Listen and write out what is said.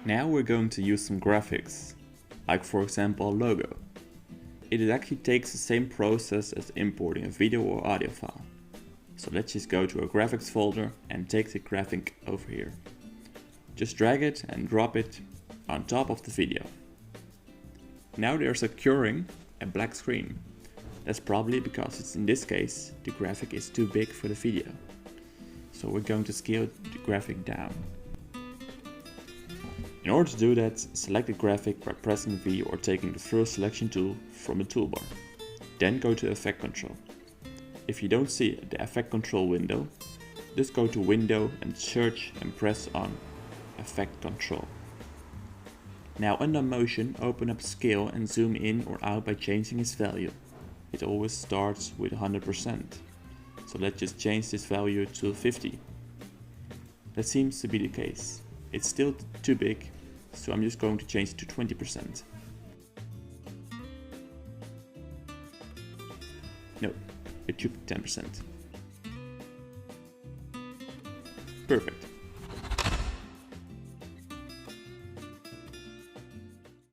Now we're going to use some graphics, like for example a logo. It actually takes the same process as importing a video or audio file. So let's just go to a graphics folder and take the graphic over here. Just drag it and drop it on top of the video. Now there's occurring a black screen. That's probably because it's, in this case, the graphic is too big for the video. So we're going to scale the graphic down. In order to do that, select the graphic by pressing V or taking the first selection tool from the toolbar. Then go to Effect Control. If you don't see the Effect Control window, just go to Window and search and press on Effect Control. Now under Motion, open up Scale and zoom in or out by changing its value. It always starts with 100%. So let's just change this value to 50. That seems to be the case. It's still too big, so I'm just going to change it to 20%. No, it should be 10%. Perfect.